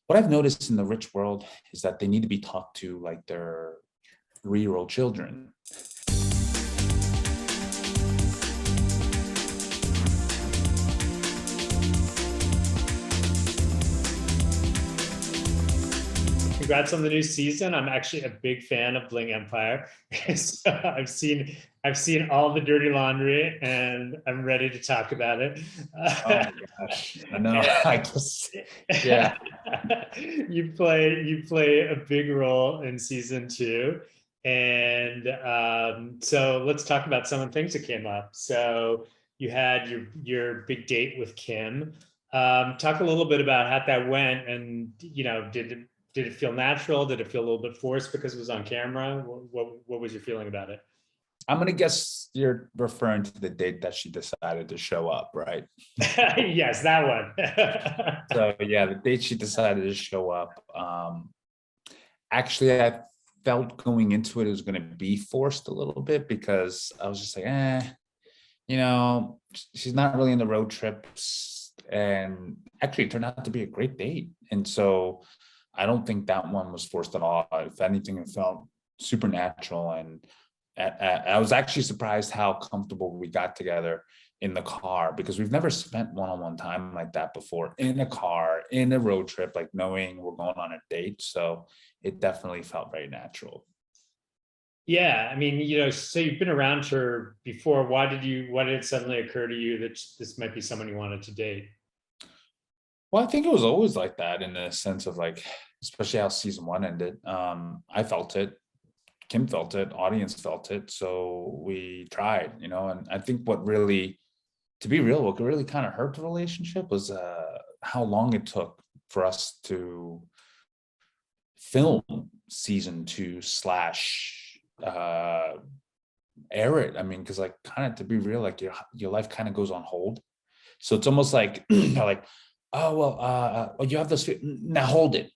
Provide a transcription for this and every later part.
what I've noticed in the rich world is that they need to be talked to like their 3-year-old children. Congrats on the new season. I'm actually a big fan of Bling Empire. So I've seen all the dirty laundry and I'm ready to talk about it. Oh my gosh. I know. I just, yeah. You play a big role in season 2. And so let's talk about some of the things that came up. So you had your big date with Kim. Talk a little bit about how that went, and did it feel natural? Did it feel a little bit forced because it was on camera? What was your feeling about it? I'm gonna guess you're referring to the date that she decided to show up, right? Yes, that one. So yeah, the date she decided to show up. Actually, I felt going into it was going to be forced a little bit because I was just like, she's not really in the road trips, and actually it turned out to be a great date. And so I don't think that one was forced at all. If anything, it felt supernatural, and I was actually surprised how comfortable we got together in the car, because we've never spent one-on-one time like that before, in a car, in a road trip, like knowing we're going on a date. So it definitely felt very natural. Yeah, I mean, so you've been around her before. Why did it suddenly occur to you that this might be someone you wanted to date? Well, I think it was always like that, in the sense of like, especially how season 1 ended. I felt it, Kim felt it, audience felt it. So we tried, and I think what really, to be real, what really kind of hurt the relationship was how long it took for us to film season 2 slash air it. I mean, because like, kind of, to be real, like your life kind of goes on hold. So it's almost like like, oh well, you have this, now hold it.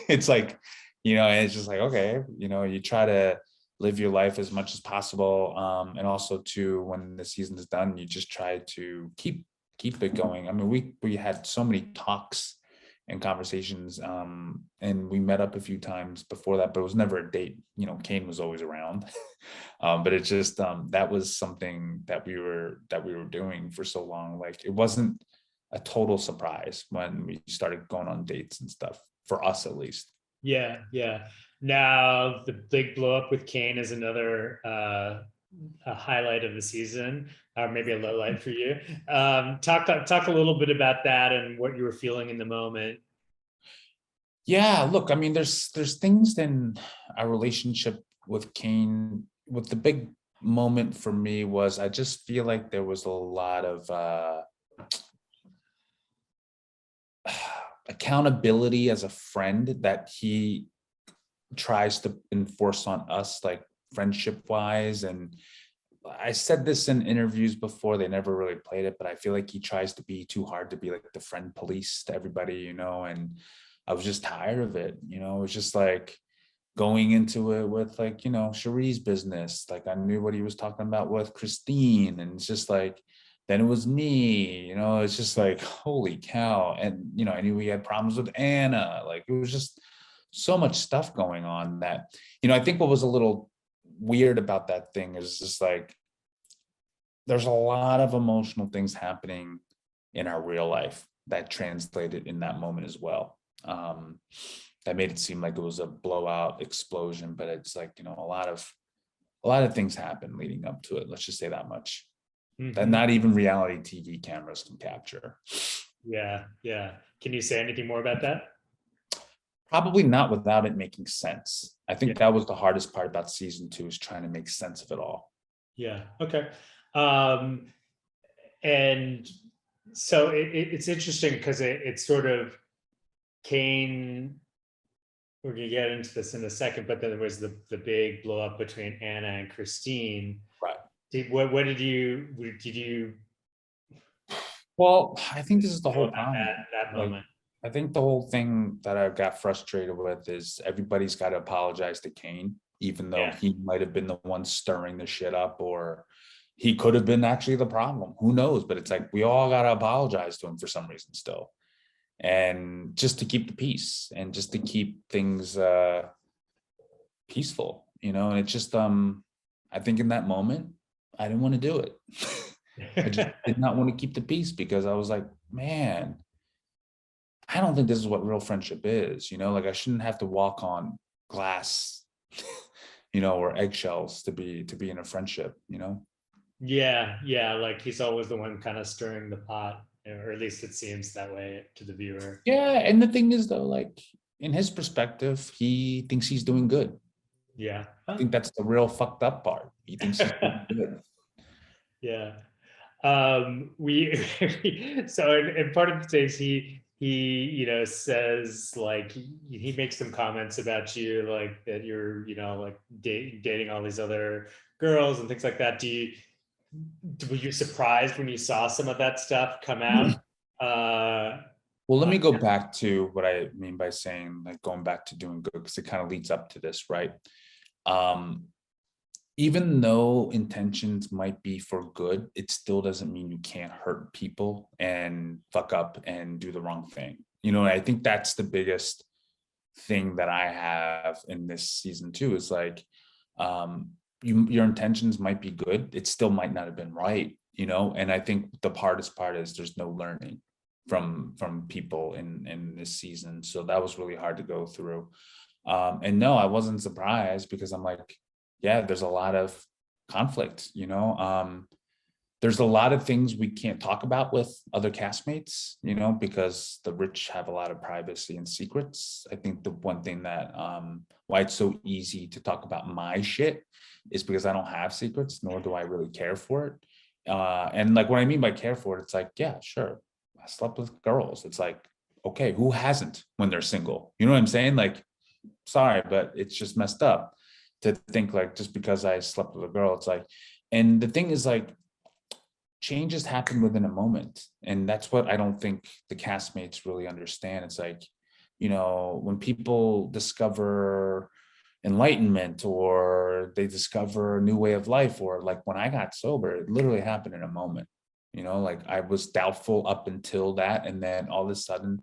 It's like, and it's just like, okay, you try to live your life as much as possible, and also too, when the season is done, you just try to keep it going. I mean, we had so many talks and conversations, and we met up a few times before that, but it was never a date. Kane was always around. But it's just, that was something that we were doing for so long. Like, it wasn't a total surprise when we started going on dates and stuff, for us at least. Yeah, yeah. Now the big blow up with Kane is another a highlight of the season, or maybe a low light for you. Talk a little bit about that and what you were feeling in the moment. Yeah, look, I mean, there's things in our relationship with Kane. With the big moment for me was, I just feel like there was a lot of accountability as a friend that he tries to enforce on us, like friendship wise. And I said this in interviews before, they never really played it, but I feel like he tries to be too hard to be like the friend police to everybody, and I was just tired of it. It was just like going into it with, like, Cherie's business. Like, I knew what he was talking about with Christine, and it's just like, then it was me, it's just like, holy cow. And, I knew we had problems with Anna. Like, it was just so much stuff going on that, I think what was a little weird about that thing is just like, there's a lot of emotional things happening in our real life that translated in that moment as well. That made it seem like it was a blowout explosion, but it's like, a lot of things happen leading up to it. Let's just say that much. That not even reality TV cameras can capture. Yeah, yeah. Can you say anything more about that? Probably not without it making sense. I think that was the hardest part about season 2, is trying to make sense of it all. Yeah. Okay. And so it's interesting because it's sort of Kane. We're gonna get into this in a second, but then there was the big blow up between Anna and Christine. Right. What did you? Well, I think this is the whole problem. That moment. I think the whole thing that I got frustrated with is everybody's got to apologize to Kane, even though he might have been the one stirring the shit up, or he could have been actually the problem. Who knows? But it's like, we all got to apologize to him for some reason still. and just to keep the peace and just to keep things peaceful, and it's just I think in that moment I didn't want to do it. I just did not want to keep the peace because I was like, man, I don't think this is what real friendship is, like I shouldn't have to walk on glass, or eggshells to be in a friendship. Yeah, like he's always the one kind of stirring the pot, or at least it seems that way to the viewer. Yeah, and the thing is though, like in his perspective, he thinks he's doing good. Yeah. I think that's the real fucked up part. He thinks he's doing good. Yeah. We so in part of the things he says, like he makes some comments about you, like that you're like dating all these other girls and things like that. Were you surprised when you saw some of that stuff come out? Well, let me go back to what I mean by saying like going back to doing good, because it kind of leads up to this, right? Even though intentions might be for good, it still doesn't mean you can't hurt people and fuck up and do the wrong thing. I think that's the biggest thing that I have in this season too, is like, your intentions might be good. It still might not have been right, and I think the hardest part is there's no learning from people in this season. So that was really hard to go through. And no, I wasn't surprised because I'm like, yeah, there's a lot of conflict. There's a lot of things we can't talk about with other castmates, because the rich have a lot of privacy and secrets. I think the one thing that why it's so easy to talk about my shit is because I don't have secrets, nor do I really care for it. And like what I mean by care for it, it's like, yeah, sure, I slept with girls. It's like, okay, who hasn't when they're single? You know what I'm saying? Like, sorry, but it's just messed up to think like just because I slept with a girl, it's like, and the thing is like, changes happen within a moment. And that's what I don't think the castmates really understand. It's like, when people discover enlightenment or they discover a new way of life, or like when I got sober, it literally happened in a moment. Like I was doubtful up until that, and then all of a sudden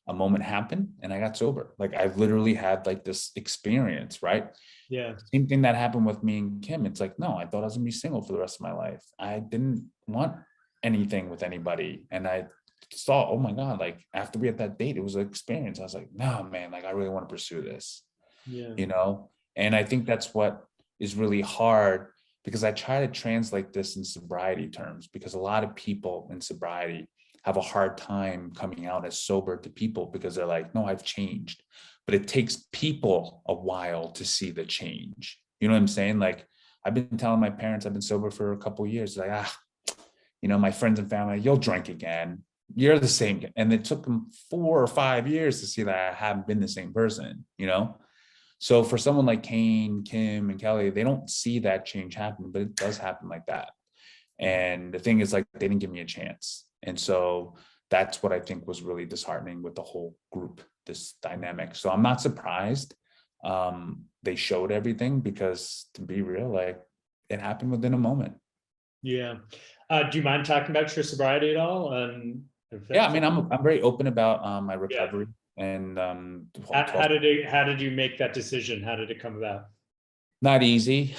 a moment happened and I got sober. Like I literally had like this experience, right? Yeah. Same thing that happened with me and Kim. It's like, no, I thought I was gonna be single for the rest of my life. I didn't want anything with anybody. And I saw, oh my God, like after we had that date, it was an experience. I was like, no, man, like I really want to pursue this, Yeah. And I think that's what is really hard, because I try to translate this in sobriety terms, because a lot of people in sobriety have a hard time coming out as sober to people because they're like, no, I've changed. But it takes people a while to see the change. You know what I'm saying? Like I've been telling my parents I've been sober for a couple of years. Like, my friends and family, you'll drink again. You're the same. And it took them 4 or 5 years to see that I haven't been the same person. So for someone like Kane, Kim, and Kelly, they don't see that change happen, but it does happen like that. And the thing is, like, they didn't give me a chance. And so that's what I think was really disheartening with the whole group, this dynamic. So I'm not surprised they showed everything, because to be real, like it happened within a moment. Yeah. Do you mind talking about your sobriety at all? Yeah, I mean, I'm very open about my Yeah. recovery and How did you make that decision? How did it come about? not easy.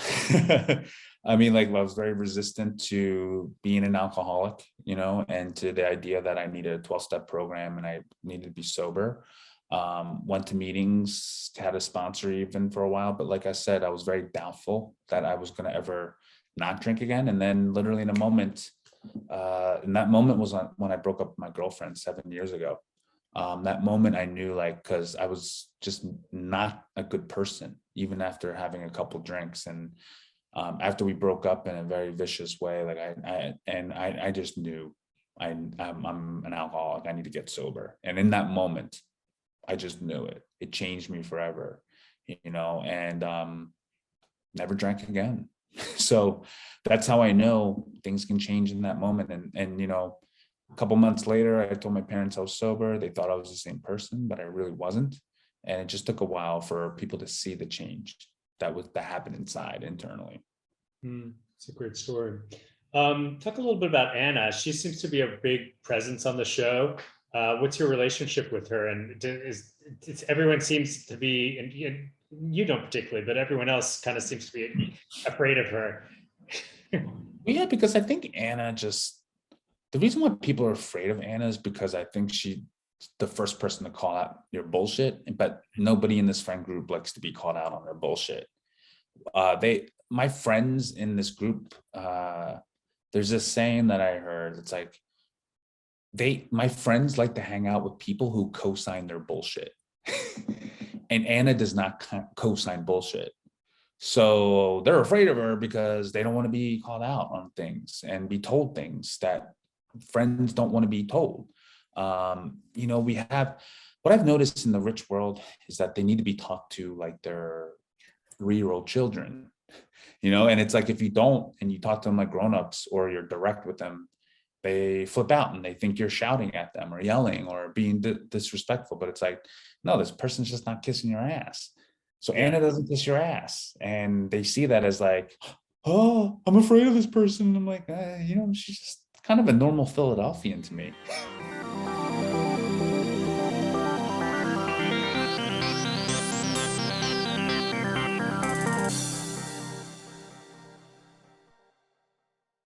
I mean, like I was very resistant to being an alcoholic, and to the idea that I needed a 12-step program and I needed to be sober. Went to meetings, had a sponsor even for a while, but like I said, I was very doubtful that I was going to ever not drink again. And then literally in a moment, and that moment was when I broke up with my girlfriend 7 years ago. That moment I knew, like, because I was just not a good person, even after having a couple drinks. And after we broke up in a very vicious way, like I just knew I'm an alcoholic. I need to get sober. And in that moment, I just knew it. It changed me forever, and never drank again. So that's how I know things can change in that moment. And a couple months later, I told my parents I was sober. They thought I was the same person, but I really wasn't. And it just took a while for people to see the change that happened inside internally. It's a great story. Talk a little bit about Anna. She seems to be a big presence on the show. What's your relationship with her? And everyone seems to be, and you don't particularly, but everyone else kind of seems to be afraid of her. Yeah, because I think Anna just, the reason why people are afraid of Anna is because I think she's the first person to call out your bullshit, but nobody in this friend group likes to be called out on their bullshit. My friends in this group, there's this saying that I heard. It's like, my friends like to hang out with people who co-sign their bullshit. And Anna does not co-sign bullshit. So they're afraid of her because they don't want to be called out on things and be told things that friends don't want to be told. We have, what I've noticed in the rich world is that they need to be talked to like their 3-year-old children, and it's like, if you don't, and you talk to them like grown-ups or you're direct with them, they flip out and they think you're shouting at them or yelling or being disrespectful. But it's like, no, this person's just not kissing your ass. So Yeah. Anna doesn't kiss your ass. And they see that as like, oh, I'm afraid of this person. And I'm like, she's just kind of a normal Philadelphian to me.